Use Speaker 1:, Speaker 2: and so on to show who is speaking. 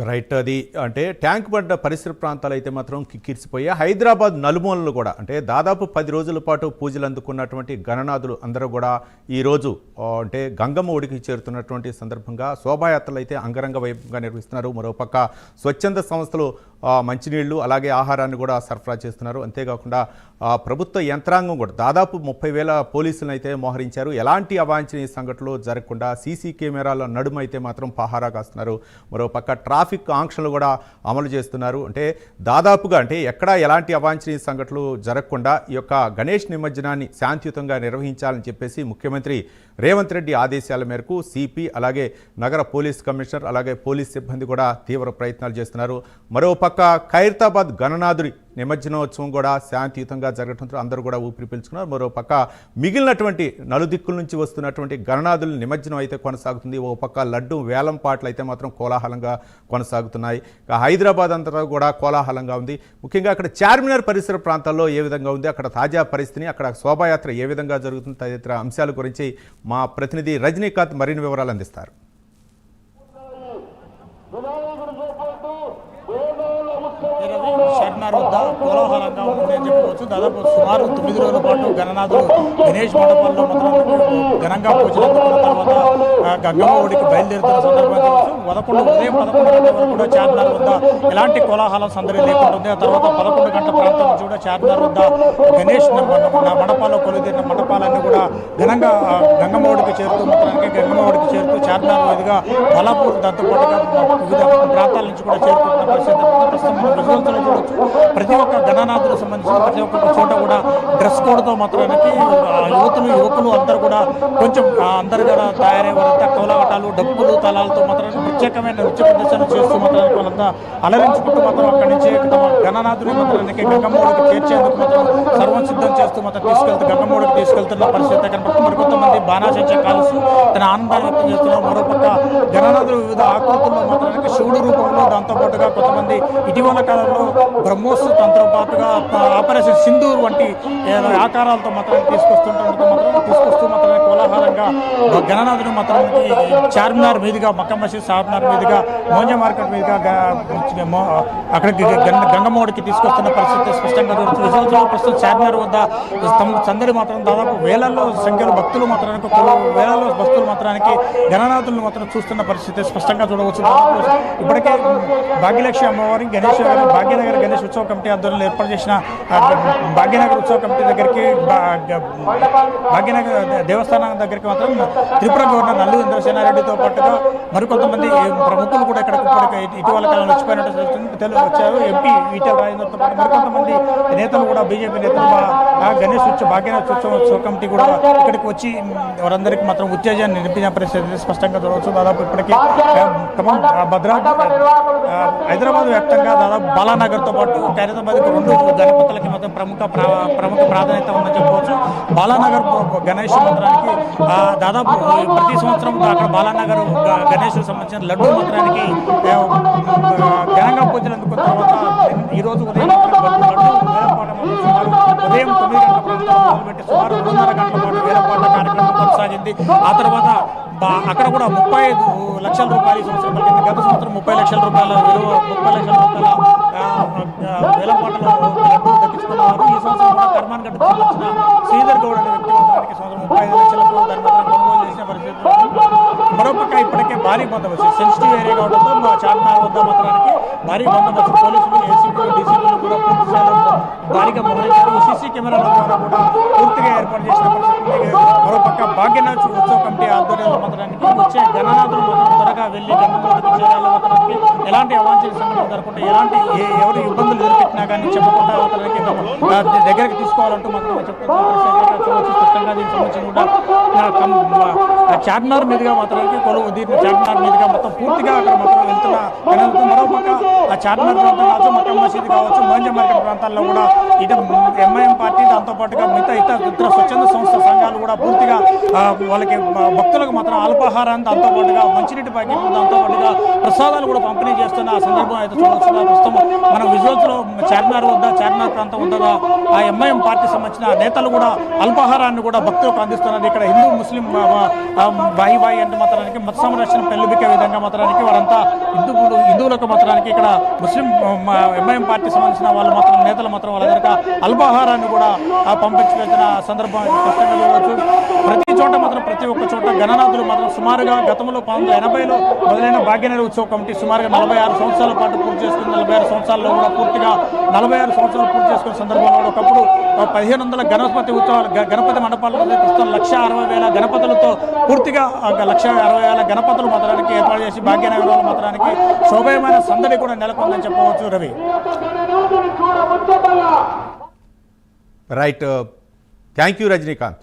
Speaker 1: Right. అది అంటే tank బండ పరిసర ప్రాంతాలు అయితే మాత్రం కిక్కిరిసిపోయాయి. హైదరాబాద్ నలుమూలలు కూడా అంటే దాదాపు 10 రోజుల పాటు పూజలు అందుకున్నటువంటి గణనాథులు అందరూ కూడా ఈరోజు అంటే గంగమ్మ ఒడికి చేరుతున్నటువంటి సందర్భంగా శోభాయాత్రలు అయితే అంగరంగ వైభవంగా నిర్వహిస్తున్నారు. మరోపక్క స్వచ్ఛంద సంస్థలు మంచినీళ్లు అలాగే ఆహారాన్ని కూడా సరఫరా చేస్తున్నారు. అంతేకాకుండా ప్రభుత్వ యంత్రాంగం కూడా దాదాపు 30,000 పోలీసులను అయితే మోహరించారు. ఎలాంటి అవాంఛనీయ సంఘటనలు జరగకుండా సీసీ కెమెరాల నడుమ అయితే మాత్రం పహారా కాస్తున్నారు. మరోపక్క ట్రాఫిక్ ఆంక్షలు కూడా అమలు చేస్తున్నారు. అంటే దాదాపుగా అంటే ఎక్కడా ఎలాంటి అవాంఛనీయ సంఘటనలు జరగకుండా ఈ యొక్క గణేష్ నిమజ్జనాన్ని శాంతియుతంగా నిర్వహించాలని చెప్పేసి ముఖ్యమంత్రి రేవంత్ రెడ్డి ఆదేశాల మేరకు సిపి అలాగే నగర పోలీస్ కమిషనర్ అలాగే పోలీస్ సిబ్బంది కూడా తీవ్ర ప్రయత్నాలు చేస్తున్నారు. మరోపక్క ఖైరతాబాద్ గణనాథుడి నిమజ్జనోత్సవం కూడా శాంతియుతంగా జరగడంతో అందరూ కూడా ఊపిరి పీల్చుకున్నారు. మరోపక్క మిగిలినటువంటి నలుదిక్కుల నుంచి వస్తున్నటువంటి గణనాథుల నిమజ్జనం అయితే కొనసాగుతుంది. ఓ పక్క లడ్డు వేలం పాటలు అయితే మాత్రం కోలాహలంగా కొనసాగుతున్నాయి. హైదరాబాద్ అంతా కూడా కోలాహలంగా ఉంది. ముఖ్యంగా అక్కడ చార్మినార్ పరిసర ప్రాంతాల్లో ఏ విధంగా ఉంది, అక్కడ తాజా పరిస్థితిని, అక్కడ శోభాయాత్ర ఏ విధంగా జరుగుతుంది తదితర అంశాల గురించి మా ప్రతినిధి రజనీకాంత్ మరిన్ని వివరాలు అందిస్తారు.
Speaker 2: చార్మినార్ వద్ద కోలాహలంగా ఉందని చెప్పవచ్చు. దాదాపు సుమారు 9 రోజుల పాటు గణనాథులు గణేష్ మండపాల్లో ఘనంగా పూజలు అందుకున్న తర్వాత గంగమ్మ ఒడికి బయలుదేరుతున్న సందర్భంగా ఉదయం 11 గంటల వరకు కూడా చార్మినార్ వద్ద ఎలాంటి కోలాహలం సందడి లేకుండా ఆ తర్వాత 11 గంటల ప్రాంతం నుంచి కూడా చార్మినార్ వద్ద గణేష్ మండపాల్లో కొలుదీరిన మండపాలన్నీ కూడా ఘనంగా గంగమ్మ ఒడికి చేరుతూ చార్మినార్ మీదుగా బలాపూర్ దాంతో పాటుగా వివిధ ప్రాంతాల నుంచి కూడా చేరుకుంటున్న పరిస్థితి ప్రస్తుతం రిజల్ట్స్లో చూడొచ్చు. ప్రతి ఒక్క గణనాథులకు సంబంధించిన ప్రతి ఒక్క చోట కూడా డ్రెస్ కోడ్తో మాత్రానికి యువకులు అందరూ కూడా కొంచెం అందరు కూడా తయారయ్యేవారంతా కోలాటాలు డప్పులు తలాలతో మాత్రానికి ప్రత్యేకమైన నృత్య ప్రదర్శన చేస్తూ మాత్రానికి వాళ్ళంతా అలరించుకుంటూ మాత్రం అక్కడి నుంచి తమ గణనాథుని మాత్రానికి గంగమ్మడికి చేర్చేందుకు మాత్రం సర్వం సిద్ధం చేస్తూ మాత్రం గంగమ్మడికి తీసుకెళ్తున్న పరిస్థితి కనపడుతుంది. మరికొంతమంది బాణాసంచా కాలుస్తూ తన ఆనందాన్ని వ్యక్తం చేస్తున్నారు. మరోపక్క గణనాథులు వివిధ ఆకృతుల్లో మాత్రానికి శివుడు రూపంలో దాంతోపాటుగా కొంతమంది ఇటీవల కాలంలో బ్రహ్మోస్ దాంతో పాటుగా ఆపరేషన్ సింధూర్ వంటి ఆకారాలతో మాత్రం తీసుకొస్తూ మాత్రమే కోలాహలంగా గణనాథుడు మాత్రానికి చార్మినార్ మీదుగా మక్కా మసీద్ చార్మినార్ మీదుగా మోంజా మార్కెట్ మీదుగా అక్కడికి గంగమ్మడికి తీసుకొస్తున్న పరిస్థితి స్పష్టంగా జరుగుతుంది. విజయవాడలో ప్రస్తుతం చార్మినార్ వద్ద సందడి మాత్రం దాదాపు వేలల్లో సంఖ్యలో భక్తులు మాత్రానికి వేలల్లో భక్తులు మాత్రానికి గణనాథులను మాత్రం చూస్తున్న పరిస్థితి స్పష్టంగా చూడవచ్చు. ఇప్పటికే భాగ్యలక్ష్మి అమ్మవారి గణేష్ భాగ్యనగర్ గణేష్ ఉత్సవ కమిటీ ఆధ్వర్యంలో ఏర్పాటు చేసిన భాగ్యనగర్ ఉత్సవ కమిటీ దగ్గరికి భాగ్యనగర్ దేవస్థానం దగ్గరికి మాత్రం త్రిపుర గవర్నర్ నల్లు ఇంద్రసేనారెడ్డితో పాటుగా మరికొంతమంది ప్రముఖులు కూడా ఇక్కడికి ఇటీవల కాలంలో వచ్చిపోయినట్టు వచ్చారు. ఎంపీ ఈటెల రాజేందర్తో పాటు మరికొంతమంది నేతలు కూడా బీజేపీ నేతలు భాగ్యనగర్ ఉత్సవ కమిటీ కూడా ఇక్కడికి వచ్చి వారందరికీ మాత్రం ఉత్తేజాన్ని నింపించిన పరిస్థితి స్పష్టంగా చూడవచ్చు. దాదాపు ఇప్పటికీ హైదరాబాద్ వ్యాప్తంగా దాదాపు బాలానగర్తో పాటు ఖైరతాబాద్కి 2 గణపతులకి మాత్రం ప్రముఖ ప్రాధాన్యత ఉందని చెప్పవచ్చు. బాలానగర్ గణేష్ మంత్రానికి దాదాపు ప్రతి సంవత్సరం అక్కడ బాలానగర్ గణేష్ సంబంధించిన లడ్డూ మంత్రానికి ఘనంగా పూజలు అందుకున్న తర్వాత ఈరోజు ఉదయం ఉదయం 9 గంటల ప్రాంతంలో మొదలుపెట్టి సుమారు 2.5 గంటల పాటు వేలపాట కార్యక్రమం కొనసాగింది. ఆ తర్వాత అక్కడ కూడా 35 లక్షల రూపాయలు ఈ సంవత్సరం పలికింది. గత సంవత్సరం 30 లక్షల రూపాయల విలువ 30 లక్షల రూపాయల వేలపాటలో లడ్డూ దక్కించుకున్నారు. ఈ సంవత్సరం కూడా కర్మాన్గడ్డకు సంబంధించిన శ్రీధర్ గౌడ్ అనే వ్యక్తి మాత్రానికి సంవత్సరం 35 లక్షలకు దాని మాత్రం కొనుగోలు చేసిన పరిస్థితి. మరోపక్క ఇప్పటికే భారీ బందోబస్తు సెన్సిటివ్ ఏరియా కావడంతో చార్మినార్ వద్ద మాత్రానికి భారీ బందోబస్తు పోలీసులు ఏసీపీలు డీసీపీలు కూడా పూర్తి స్థాయిలో భారీగా మోహరించారు. సీసీ కెమెరాల ద్వారా కూడా పూర్తిగా ఏర్పాటు చేసిన పరిస్థితి. మరోపక్క భాగ్యనాథ్ ఉత్సవ కమిటీ ఆధ్వర్యంలో మాత్రానికి వచ్చే గణనాథులు మాత్రం త్వరగా వెళ్ళి గంగమ్మడికి చేరాలి మాత్రానికి ఎలాంటి అవాంఛనీయ సంఘటనలు జరగకుండా ఎలాంటి ఎవరు ఇబ్బందులు ఎదుర్కొంటున్నా కానీ చెప్పకుండా మాత్రానికి దగ్గరికి తీసుకోవాలంటూ మాత్రం చెప్పవచ్చు. స్పష్టంగా దీనికి సంబంధించి కూడా చార్మినార్ మీదుగా మాత్రానికి కొలువు దీన్ని చార్మినార్ మీదుగా మొత్తం పూర్తిగా అక్కడ మాత్రం వెళ్తున్న మరోపక్క ఆ చార్మినార్ ప్రాంతం కావచ్చు, మక్కా మసీద్ కావచ్చు, మోంజా మార్కెట్ ప్రాంతాల్లో కూడా ఇటు ఎంఐఎం పార్టీ దాంతోపాటుగా మిగతా ఇతర స్వచ్ఛంద సంస్థ సంఘాలు కూడా పూర్తిగా వాళ్ళకి భక్తులకు మాత్రం అల్పాహారాన్ని దాంతోపాటుగా మంచినీటి ప్యాకెట్లు దాంతోపాటుగా ప్రసాదాలు కూడా పంపిణీ చేస్తున్న ఆ సందర్భం అయితే చూడవచ్చు. ప్రస్తుతం మన విజువల్స్ లో చార్మినార్ ప్రాంతం వద్ద ఆ ఎంఐఎం పార్టీ సంబంధించిన నేతలు కూడా అల్పాహారాన్ని కూడా భక్తులకు అందిస్తున్నారు. ఇక్కడ హిందూ ముస్లిం బాయి అంటే మాత్రానికి మత సంరక్షణ పెళ్లిబికే విధంగా మాత్రానికి వారంతా హిందువులకు మాత్రానికి ఇక్కడ ముస్లిం ఎంఐఎం పార్టీ సంబంధించిన వాళ్ళు మాత్రం నేతలు మాత్రం వాళ్ళ దగ్గర అల్పాహారాన్ని కూడా పంపించి వెళ్తున్న సందర్భం స్పష్టంగా చూడవచ్చు. ప్రతి చోట మాత్రం ప్రతి ఒక్క చోట గణనాథులు మాత్రం సుమారుగా గతంలో 1980లో మొదలైన భాగ్యనగర ఉత్సవ కమిటీ సుమారుగా 46 సంవత్సరాల పాటు పూర్తి చేసుకుని 46 సంవత్సరాల్లో కూడా పూర్తిగా 46 సంవత్సరాలు పూర్తి చేసుకున్న సందర్భంలో ఒకప్పుడు 1500 గణపతి ఉత్సవాలు గణపతి మండపాల్లో ప్రస్తుతం 1,60,000 గణపతులతో పూర్తిగా 1,60,000 గణపతులు మాత్రానికి ఏర్పాటు చేసి భాగ్యనగరంలో మాత్రానికి శోభయమైన సందడి కూడా నెలకొందని చెప్పవచ్చు. Ravi,
Speaker 1: right, thank you Rajinikanth.